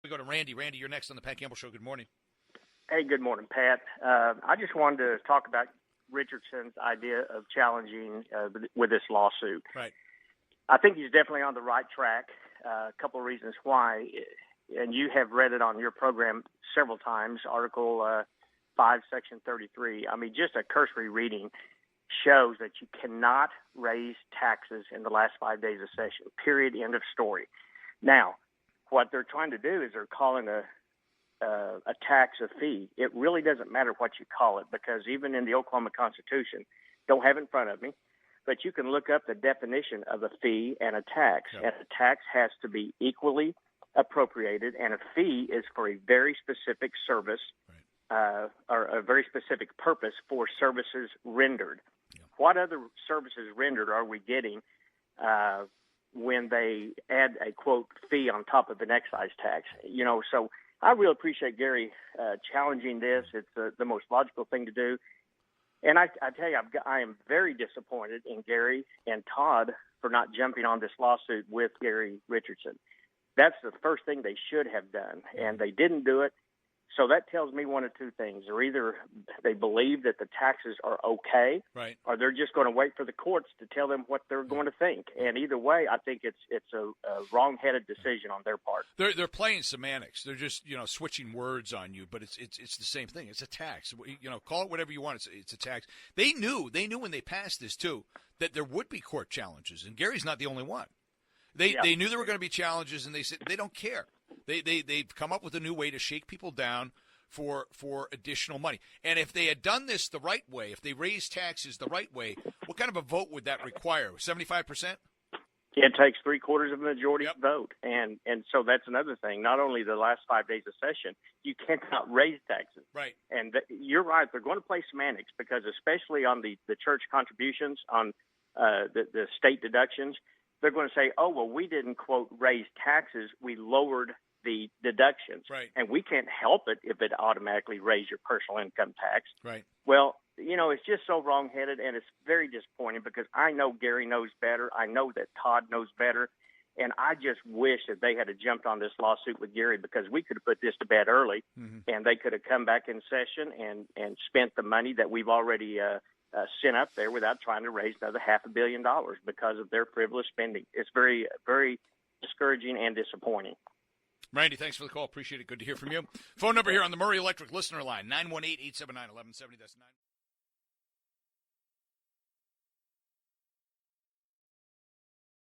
We go to Randy. Randy, you're next on the Pat Campbell Show. Good morning. Hey, good morning, Pat. I just wanted to talk about Richardson's idea of challenging with this lawsuit. Right. I think he's definitely on the right track. A couple of reasons why, and you have read it on your program several times, Article 5, Section 33. I mean, just a cursory reading shows that you cannot raise taxes in the last 5 days of session, period, end of story. Now, what they're trying to do is they're calling a tax a fee. It really doesn't matter what you call it, because even in the Oklahoma Constitution, don't have it in front of me, but you can look up the definition of a fee and a tax. Yep. And a tax has to be equally appropriated, and a fee is for a very specific service, right, or a very specific purpose for services rendered. Yep. What other services rendered are we getting when they add a, quote, fee on top of an excise tax? You know, so I really appreciate Gary challenging this. It's the most logical thing to do. And I tell you, I am very disappointed in Gary and Todd for not jumping on this lawsuit with Gary Richardson. That's the first thing they should have done, and they didn't do it. So that tells me one of two things. Or either they believe that the taxes are okay, right, or they're just going to wait for the courts to tell them what they're going to think. And either way, I think it's a wrong-headed decision on their part. They're playing semantics. They're just switching words on you, but it's the same thing. It's a tax. Call it whatever you want. It's a tax. They knew when they passed this too that there would be court challenges, and Gary's not the only one. They knew there were going to be challenges, and they said they don't care. They've come up with a new way to shake people down for additional money. And if they had done this the right way, if they raised taxes the right way, what kind of a vote would that require? 75%? It takes 3/4 of a majority vote. And so that's another thing. Not only the last 5 days of session, you cannot raise taxes. Right. And you're right. They're going to play semantics, because especially on the church contributions, on the state deductions, they're going to say, oh, well, we didn't, quote, raise taxes. We lowered the deductions. Right. And we can't help it if it automatically raised your personal income tax. Right. Well, it's just so wrong-headed, and it's very disappointing, because I know Gary knows better. I know that Todd knows better. And I just wish that they had jumped on this lawsuit with Gary, because we could have put this to bed early, and they could have come back in session and spent the money that we've already sent up there without trying to raise another $500 million because of their frivolous spending. It's very, very discouraging and disappointing. Randy, thanks for the call. Appreciate it. Good to hear from you. Phone number here on the Murray Electric listener line, 918-879-1170. That's 9.